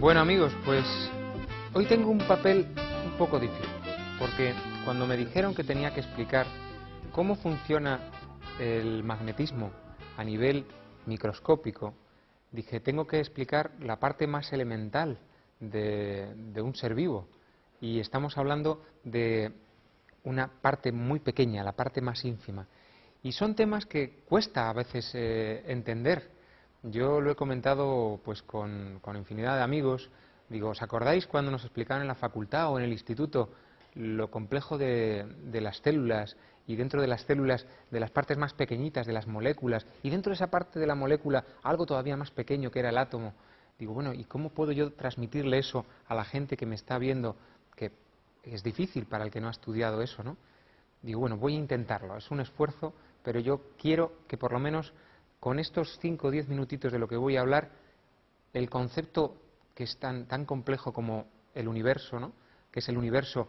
Bueno amigos, pues hoy tengo un papel un poco difícil, porque cuando me dijeron que tenía que explicar cómo funciona el magnetismo a nivel microscópico, dije, tengo que explicar la parte más elemental de un ser vivo, y estamos hablando de una parte muy pequeña, la parte más ínfima. Y son temas que cuesta a veces entender. Yo lo he comentado pues con infinidad de amigos. Digo, ¿os acordáis cuando nos explicaron en la facultad o en el instituto lo complejo de las células, y dentro de las células de las partes más pequeñitas de las moléculas, y dentro de esa parte de la molécula algo todavía más pequeño que era el átomo? Digo, bueno, ¿y cómo puedo yo transmitirle eso a la gente que me está viendo? Que es difícil para el que no ha estudiado eso, ¿no? Digo, bueno, voy a intentarlo, es un esfuerzo, pero yo quiero que por lo menos con estos 5 o 10 minutitos de lo que voy a hablar, el concepto que es tan complejo como el universo, ¿no?, que es el universo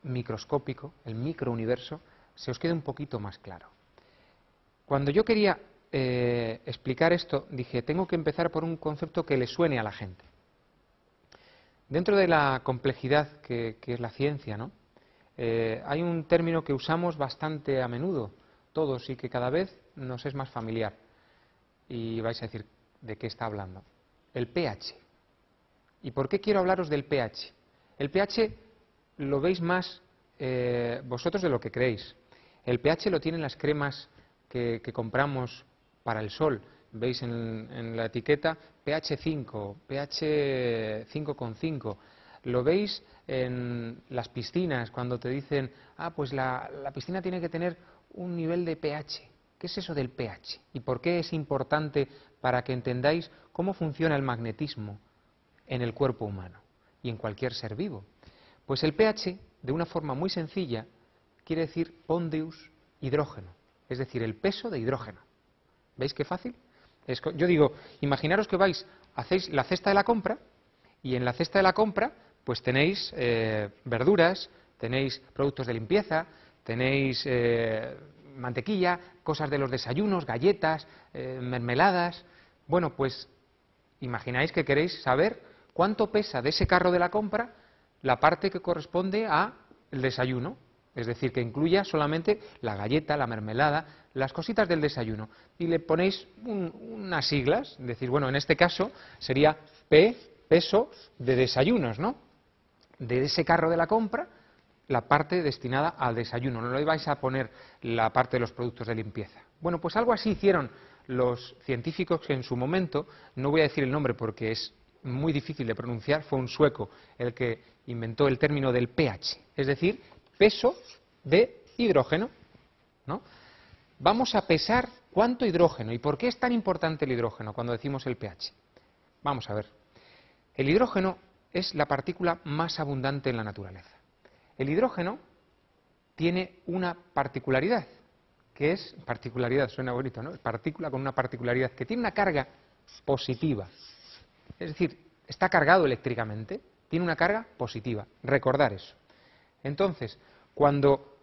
microscópico, el microuniverso, se os quede un poquito más claro. Cuando yo quería explicar esto, dije, tengo que empezar por un concepto que le suene a la gente. Dentro de la complejidad que es la ciencia, ¿no?, hay un término que usamos bastante a menudo, todos, y que cada vez nos es más familiar. Y vais a decir, ¿de qué está hablando? El pH. ¿Y por qué quiero hablaros del pH? El pH lo veis más vosotros de lo que creéis. El pH lo tienen las cremas que compramos para el sol. Veis en la etiqueta pH 5, pH 5,5. Lo veis en las piscinas cuando te dicen, pues la piscina tiene que tener un nivel de pH. ¿Qué es eso del pH? ¿Y por qué es importante para que entendáis cómo funciona el magnetismo en el cuerpo humano y en cualquier ser vivo? Pues el pH, de una forma muy sencilla, quiere decir pondeus hidrógeno, es decir, el peso de hidrógeno. ¿Veis qué fácil? Yo digo, imaginaros que hacéis la cesta de la compra, y en la cesta de la compra pues tenéis verduras, tenéis productos de limpieza, tenéis mantequilla, cosas de los desayunos, galletas, mermeladas. Bueno, pues imagináis que queréis saber cuánto pesa de ese carro de la compra la parte que corresponde al desayuno, es decir, que incluya solamente la galleta, la mermelada, las cositas del desayuno, y le ponéis unas siglas, es decir, bueno, en este caso sería P, peso de desayunos, ¿no?, de ese carro de la compra, la parte destinada al desayuno, no le vais a poner la parte de los productos de limpieza. Bueno, pues algo así hicieron los científicos que en su momento, no voy a decir el nombre porque es muy difícil de pronunciar, fue un sueco el que inventó el término del pH, es decir, peso de hidrógeno, ¿no? Vamos a pesar cuánto hidrógeno. ¿Y por qué es tan importante el hidrógeno cuando decimos el pH? Vamos a ver. El hidrógeno es la partícula más abundante en la naturaleza. El hidrógeno tiene una particularidad, que es, particularidad suena bonito, ¿no?, partícula con una particularidad, que tiene una carga positiva. Es decir, está cargado eléctricamente, tiene una carga positiva. Recordar eso. Entonces, cuando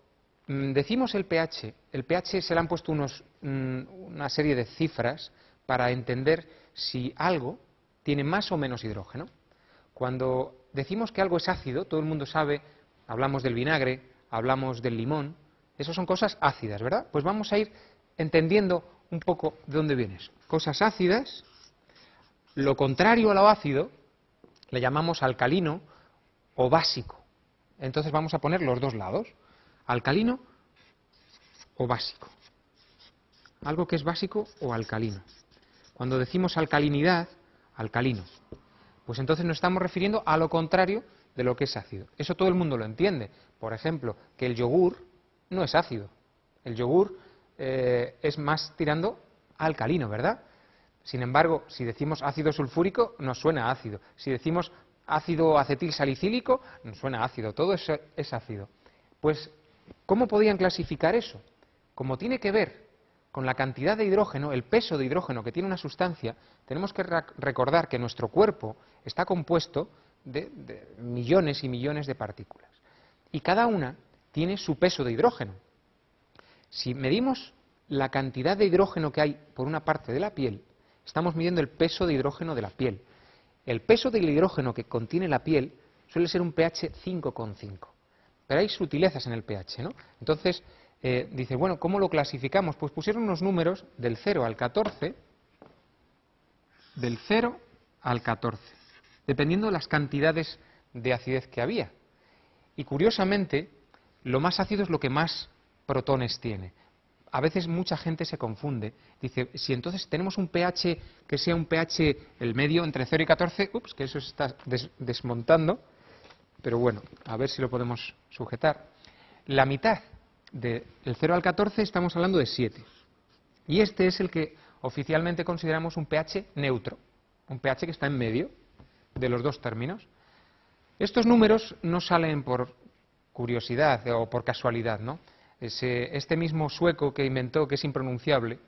decimos el pH se le han puesto una serie de cifras para entender si algo tiene más o menos hidrógeno. Cuando decimos que algo es ácido, todo el mundo sabe, hablamos del vinagre, hablamos del limón, esas son cosas ácidas, ¿verdad? Pues vamos a ir entendiendo un poco de dónde viene eso. Cosas ácidas, lo contrario a lo ácido, le llamamos alcalino o básico. Entonces vamos a poner los dos lados, alcalino o básico. Algo que es básico o alcalino. Cuando decimos alcalinidad, alcalino, pues entonces nos estamos refiriendo a lo contrario de lo que es ácido. Eso todo el mundo lo entiende. Por ejemplo, que el yogur no es ácido. El yogur es más tirando a alcalino, ¿verdad? Sin embargo, si decimos ácido sulfúrico, nos suena a ácido. Si decimos ácido acetil salicílico, nos suena a ácido. Todo eso es ácido. Pues, ¿cómo podían clasificar eso? Como tiene que ver con la cantidad de hidrógeno, el peso de hidrógeno que tiene una sustancia, tenemos que recordar que nuestro cuerpo está compuesto de millones y millones de partículas. Y cada una tiene su peso de hidrógeno. Si medimos la cantidad de hidrógeno que hay por una parte de la piel, estamos midiendo el peso de hidrógeno de la piel. el peso del hidrógeno que contiene la piel suele ser un pH 5,5. Pero hay sutilezas en el pH, ¿no? Entonces, dice, bueno, ¿cómo lo clasificamos? Pues pusieron unos números del 0 al 14, del 0 al 14, dependiendo de las cantidades de acidez que había. Y curiosamente, lo más ácido es lo que más protones tiene. A veces mucha gente se confunde. Dice, si entonces tenemos un pH que sea un pH el medio entre 0 y 14, ups, que eso se está desmontando, pero bueno, a ver si lo podemos sujetar. La mitad del 0 al 14 estamos hablando de 7. Y este es el que oficialmente consideramos un pH neutro, un pH que está en medio de los dos términos. Estos números no salen por curiosidad o por casualidad, ¿no? Este mismo sueco que inventó, que es impronunciable,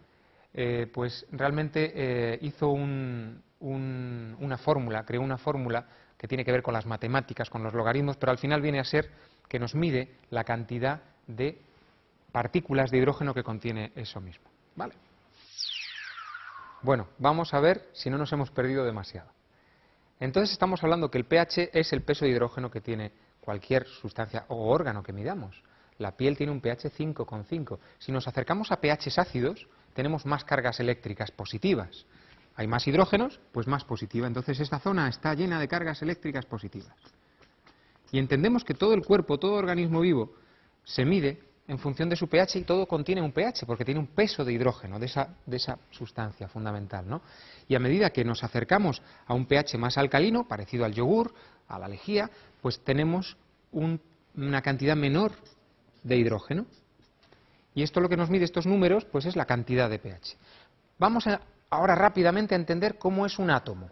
pues realmente hizo una fórmula, creó una fórmula que tiene que ver con las matemáticas, con los logaritmos, pero al final viene a ser que nos mide la cantidad de partículas de hidrógeno que contiene eso mismo. ¿Vale? Bueno, vamos a ver si no nos hemos perdido demasiado. Entonces estamos hablando que el pH es el peso de hidrógeno que tiene cualquier sustancia o órgano que midamos. La piel tiene un pH 5,5. Si nos acercamos a pHs ácidos, tenemos más cargas eléctricas positivas. Hay más hidrógenos, pues más positiva. Entonces esta zona está llena de cargas eléctricas positivas. Y entendemos que todo el cuerpo, todo organismo vivo, se mide en función de su pH y todo contiene un pH, porque tiene un peso de hidrógeno, de esa sustancia fundamental, ¿no? Y a medida que nos acercamos a un pH más alcalino, parecido al yogur, a la lejía, pues tenemos una cantidad menor de hidrógeno. Y esto lo que nos mide estos números, pues es la cantidad de pH. Vamos ahora rápidamente a entender cómo es un átomo.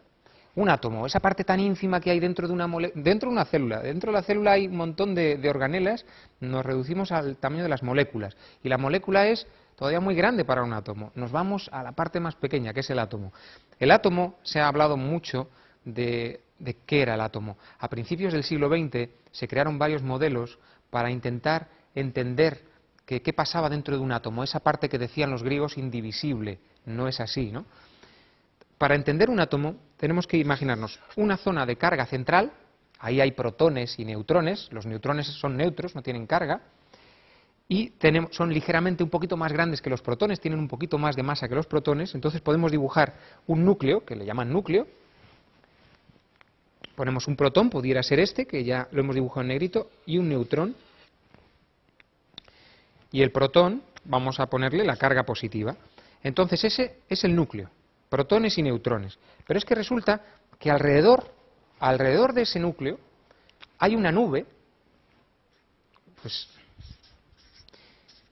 Un átomo, esa parte tan ínfima que hay dentro de una célula. Dentro de la célula hay un montón de organelas, nos reducimos al tamaño de las moléculas. Y la molécula es todavía muy grande para un átomo. Nos vamos a la parte más pequeña, que es el átomo. El átomo, se ha hablado mucho de qué era el átomo. A principios del siglo XX se crearon varios modelos para intentar entender qué pasaba dentro de un átomo. Esa parte que decían los griegos indivisible, no es así, ¿no? Para entender un átomo tenemos que imaginarnos una zona de carga central, ahí hay protones y neutrones, los neutrones son neutros, no tienen carga, y son ligeramente un poquito más grandes que los protones, tienen un poquito más de masa que los protones, entonces podemos dibujar un núcleo, que le llaman núcleo, ponemos un protón, pudiera ser este, que ya lo hemos dibujado en negrito, y un neutrón, y el protón vamos a ponerle la carga positiva. Entonces ese es el núcleo. Protones y neutrones. Pero es que resulta que alrededor de ese núcleo hay una nube. Pues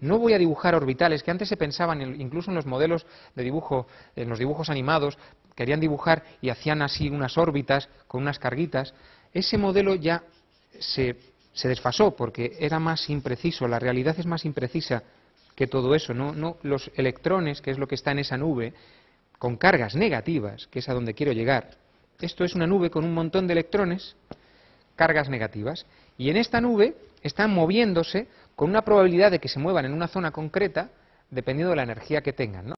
no voy a dibujar orbitales, que antes se pensaban, incluso en los modelos de dibujo, en los dibujos animados, querían dibujar y hacían así unas órbitas con unas carguitas. Ese modelo ya se desfasó porque era más impreciso, la realidad es más imprecisa que todo eso. No los electrones, que es lo que está en esa nube, con cargas negativas, que es a donde quiero llegar. Esto es una nube con un montón de electrones, cargas negativas, y en esta nube están moviéndose con una probabilidad de que se muevan en una zona concreta, dependiendo de la energía que tengan, ¿no?